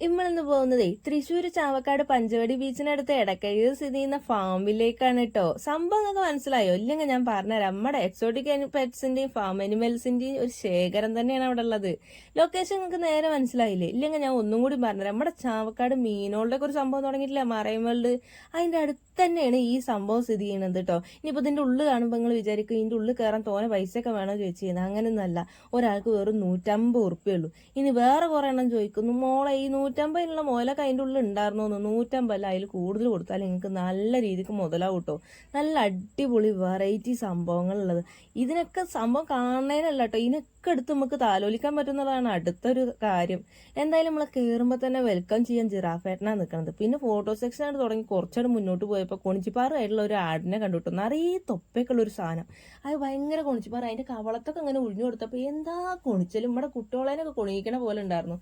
ഇമ്മളിന്ന് പോകുന്നതേ തൃശ്ശൂർ ചാവക്കാട് പഞ്ചവടി ബീച്ചിനടുത്ത് എടക്കഴിയിൽ സ്ഥിതി ചെയ്യുന്ന ഫാമിലേക്കാണ് കേട്ടോ. സംഭവം നിങ്ങൾക്ക് മനസ്സിലായോ? ഇല്ലെങ്കിൽ ഞാൻ പറഞ്ഞുതരാം. നമ്മുടെ എക്സോട്ടിക് പെറ്റ്സിന്റെയും ഫാം അനിമൽസിന്റെയും ഒരു ശേഖരം തന്നെയാണ് അവിടെ ഉള്ളത്. ലൊക്കേഷൻ നിങ്ങൾക്ക് നേരെ മനസ്സിലായില്ലേ? ഇല്ലെങ്കിൽ ഞാൻ ഒന്നും കൂടി പറഞ്ഞുതരാം. നമ്മുടെ ചാവക്കാട് മീനുകളുടെ ഒരു സംഭവം തുടങ്ങിയിട്ടില്ല, മറൈൻ വേൾഡ്. അതിന്റെ അടുത്ത് തന്നെയാണ് ഈ സംഭവം സ്ഥിതി ചെയ്യുന്നത് കേട്ടോ. ഇനിയിപ്പോൾ ഇതിന്റെ ഉള്ളിൽ കാണുമ്പോൾ നിങ്ങൾ വിചാരിക്കും ഇതിന്റെ ഉള്ളിൽ കയറാൻ തോനെ പൈസയൊക്കെ വേണോ ചോദിച്ചു ചെയ്യുന്നത്. അങ്ങനെയൊന്നുമല്ല. ഒരാൾക്ക് വെറും 150 ഉറുപ്പയുള്ളൂ. ഇനി വേറെ കുറെ എണ്ണം ചോദിക്കുന്നു, മോളെ ഈ 150 മുതലൊക്കെ അതിൻ്റെ ഉള്ളിൽ ഉണ്ടായിരുന്നു. 150 അതിൽ കൂടുതൽ കൊടുത്താൽ നിങ്ങൾക്ക് നല്ല രീതിക്ക് മുതലാവും കേട്ടോ. നല്ല അടിപൊളി വെറൈറ്റി സംഭവങ്ങളുള്ളത്. ഇതിനൊക്കെ സംഭവം കാണുന്നതിനല്ല കേട്ടോ, ഇതിനൊക്കെ എടുത്ത് നമുക്ക് താലോലിക്കാൻ പറ്റുന്നതാണ് അടുത്തൊരു കാര്യം. എന്തായാലും നമ്മൾ കയറുമ്പോൾ തന്നെ വെൽക്കം ചെയ്യാൻ ജിറാഫേട്ടനാണ് നിൽക്കുന്നത്. പിന്നെ ഫോട്ടോ സെക്ഷനായിട്ട് തുടങ്ങി കുറച്ചാണ് മുന്നോട്ട് പോയപ്പോൾ കൊണിച്ചിപ്പാറായിട്ടുള്ള ഒരു ആടിനെ കണ്ടുകിട്ടും. നിറയെ തൊപ്പയൊക്കെ ഉള്ള ഒരു സാധനം. അത് ഭയങ്കര കൊണിച്ചിപ്പാറ. അതിന്റെ കവളത്തൊക്കെ അങ്ങനെ ഒഴിഞ്ഞു കൊടുത്തപ്പോൾ എന്താ കൊണിച്ചലും നമ്മുടെ കുട്ടികളേനൊക്കെ കൊണിയിക്കണ പോലെ ഉണ്ടായിരുന്നു.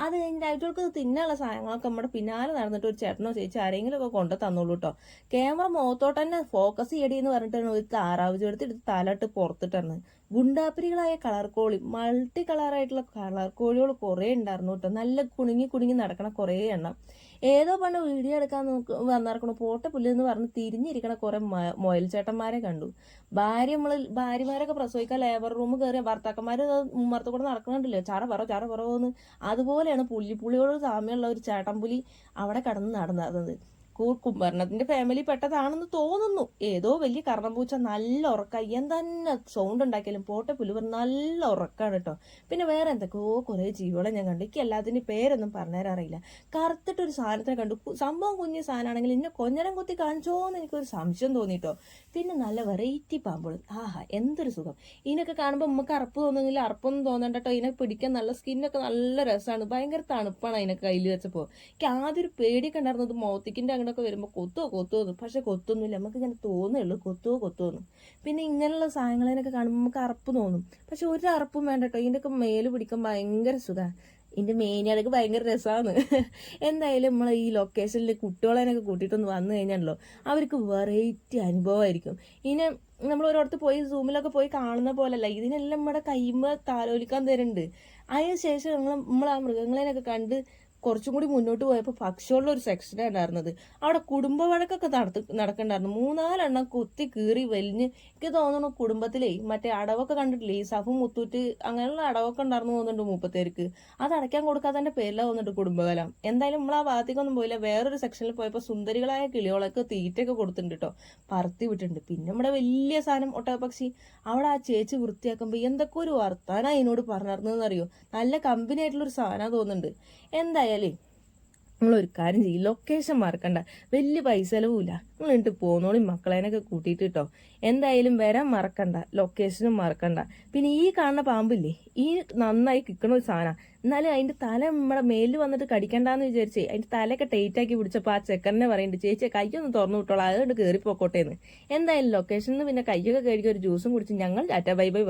അത് കഴിഞ്ഞിട്ട് അവർക്ക് തിന്നാനുള്ള സാധനങ്ങളൊക്കെ നമ്മുടെ പിന്നാലെ നടന്നിട്ട് ഒരു ചേട്ടനോ ചേച്ചി ആരെങ്കിലും ഒക്കെ കൊണ്ടു തന്നോളൂ കേട്ടോ. ക്യാമറ മുഖത്തോട്ട് തന്നെ ഫോക്കസ് ചെയ്യടിയെന്ന് പറഞ്ഞിട്ടാണ് ഒരു താറാവ് ചേർത്തിട്ട് തലയിട്ട് പുറത്തിട്ടാണ്. ഗുണ്ടാപ്പിരികളായ കളർ കോഴി, മൾട്ടി കളറായിട്ടുള്ള കളർ കോഴികൾ കുറേ ഉണ്ടായിരുന്നു കേട്ടോ. നല്ല കുണുങ്ങി കുണുങ്ങി നടക്കണ കുറേ എണ്ണം. ഏതോ പണ്ട് വീഡിയോ എടുക്കാൻ വന്നിറക്കണു പോട്ടെ പുല്ലെന്ന് പറഞ്ഞ് തിരിഞ്ഞിരിക്കണ കുറെ മൊയൽ ചേട്ടന്മാരെ കണ്ടു. ഭാര്യമാരൊക്കെ പ്രസവിക്കാൻ ലേബർ റൂം കയറിയ ഭർത്താക്കന്മാര് ഉമ്മറത്ത് കൂടെ നടക്കണുണ്ടല്ലോ, ചാറ പറന്ന്. അതുപോലെയാണ് പുള്ളിയോട് സാമ്യമുള്ള ഒരു ചേട്ടൻപുലി അവിടെ കടന്ന് നടന്നത്. കുംഭരണത്തിന്റെ ഫാമിലി പെട്ടതാണെന്ന് തോന്നുന്നു. ഏതോ വലിയ കർണപൂച്ച നല്ല ഉറക്ക. തന്നെ സൗണ്ട് ഉണ്ടാക്കിയാലും പോട്ടെ പുല്ല് നല്ല ഉറക്കാണ് കേട്ടോ. പിന്നെ വേറെ എന്തൊക്കെയോ കുറെ ജീവികളെ ഞാൻ കണ്ടു. എനിക്ക് എല്ലാത്തിൻ്റെ പേരൊന്നും പറഞ്ഞുതരാൻ അറിയില്ല. കറുത്തിട്ടൊരു സാധനത്തിനെ കണ്ടു. സംഭവം കുഞ്ഞു സാധനമാണെങ്കിൽ ഇന്നെ കൊഞ്ഞനം കുത്തി കാണിച്ചോന്ന് എനിക്കൊരു സംശയം തോന്നിട്ടോ. പിന്നെ നല്ല വെറൈറ്റി പാമ്പുകൾ. ആഹാ എന്തൊരു സുഖം. ഇതിനൊക്കെ കാണുമ്പോൾ നമുക്ക് അറപ്പ് തോന്നുന്നില്ല, അറപ്പൊന്നും തോന്നണ്ട കേട്ടോ. ഇതിനെ പിടിക്കാൻ നല്ല സ്കിന്നൊക്കെ നല്ല രസമാണ്. ഭയങ്കര തണുപ്പാണ് അതിനൊക്കെ കയ്യിൽ വെച്ചപ്പോൾ. എനിക്ക് ആദ്യം ഒരു പേടിയൊക്കെ ഉണ്ടായിരുന്നത് മൗത്തിക്കിന്റെ അങ്ങോട്ടൊക്കെ വരുമ്പോൾ കൊത്തുവന്നു. പക്ഷെ കൊത്തൊന്നുമില്ല. നമുക്ക് ഇങ്ങനെ തോന്നുള്ളൂ കൊത്തുവന്നു. പിന്നെ ഇങ്ങനെയുള്ള സാധനങ്ങളതിനൊക്കെ കാണുമ്പോൾ നമുക്ക് അറപ്പ് തോന്നും. പക്ഷെ ഒരു അറപ്പും വേണ്ട കേട്ടോ. ഇതിൻ്റെയൊക്കെ മേല് പിടിക്കാൻ ഭയങ്കര സുഖമാണ്. ഇതിന്റെ മേനിയാൾക്ക് ഭയങ്കര രസമാണ്. എന്തായാലും നമ്മൾ ഈ ലൊക്കേഷനിൽ കുട്ടികളെനൊക്കെ കൂട്ടിയിട്ടൊന്ന് വന്നു കഴിഞ്ഞാണല്ലോ അവർക്ക് വെറൈറ്റി അനുഭവമായിരിക്കും. ഇനി നമ്മൾ ഒരിടത്ത് പോയി സൂമിലൊക്കെ പോയി കാണുന്ന പോലല്ല, ഇതിനെല്ലാം നമ്മുടെ കൈമ്പ് താലോലിക്കാൻ തരുന്നുണ്ട്. അതിന് ശേഷം നമ്മൾ ആ മൃഗങ്ങളെയൊക്കെ കണ്ട് കുറച്ചും കൂടി മുന്നോട്ട് പോയപ്പോൾ പക്ഷികളുടെ ഒരു സെക്ഷനാണ് ഉണ്ടായിരുന്നത്. അവിടെ കുടുംബ വഴക്കൊക്കെ നടക്കണ്ടായിരുന്നു. 3-4 കുത്തി കീറി വലിഞ്ഞ്. എനിക്ക് തോന്നുന്നു കുടുംബത്തിലേ മറ്റേ അടവൊക്കെ കണ്ടിട്ടില്ലേ, ഈ സഫും മുത്തൂറ്റ് അങ്ങനെയുള്ള അടവൊക്കെ ഉണ്ടായിരുന്നു തോന്നുന്നുണ്ട് മൂപ്പത്തേർക്ക്. അത് അടയ്ക്കാൻ കൊടുക്കാത്തതിന്റെ പേരിലാണ് തോന്നുന്നുണ്ട് കുടുംബകലം. എന്തായാലും നമ്മൾ ആ ഭാഗത്തേക്കൊന്നും പോയില്ല. വേറൊരു സെക്ഷനിൽ പോയപ്പോൾ സുന്ദരികളായ കിളികളൊക്കെ തീറ്റയൊക്കെ കൊടുത്തിട്ടുണ്ട് കേട്ടോ, പറത്തി വിട്ടിട്ടുണ്ട്. പിന്നെ നമ്മുടെ വലിയ സാധനം ഒട്ടകപ്പക്ഷി. അവിടെ ആ ചേച്ചി വൃത്തിയാക്കുമ്പോൾ എന്തൊക്കെ ഒരു വർത്താനം അതിനോട് പറഞ്ഞിരുന്നതെന്നറിയോ. നല്ല കമ്പനി ആയിട്ടുള്ളൊരു സാധനം തോന്നുന്നുണ്ട്. എന്തായാലും നിങ്ങളൊരു കാര്യം ചെയ്യും, ലൊക്കേഷൻ മറക്കണ്ട. വലിയ പൈസ ചെലവുമില്ല. നിങ്ങൾ എന്നിട്ട് പോന്നോളി മക്കളേനൊക്കെ കൂട്ടിയിട്ട് കേട്ടോ. എന്തായാലും വരാൻ മറക്കണ്ട, ലൊക്കേഷനും മറക്കണ്ട. പിന്നെ ഈ കാണുന്ന പാമ്പില്ലേ, ഈ നന്നായി കിക്കണ ഒരു സാധനം. എന്നാലും അതിന്റെ തല നമ്മുടെ മേലിൽ വന്നിട്ട് കടിക്കണ്ടെന്ന് വിചാരിച്ചേ അതിന്റെ തലയൊക്കെ ടൈറ്റ് ആക്കി പിടിച്ചപ്പോൾ ആ ചെക്കനെ പറയുന്നുണ്ട്, ചേച്ചിയെ കയ്യൊന്ന് തുറന്നു വിട്ടോളാം, അതുകൊണ്ട് കയറിപ്പോക്കോട്ടേന്ന്. എന്തായാലും ലൊക്കേഷനിൽ പിന്നെ കയ്യൊക്കെ കഴുകി ഒരു ജ്യൂസും കുടിച്ച് ഞങ്ങൾ ടാറ്റ ബൈ ബൈ.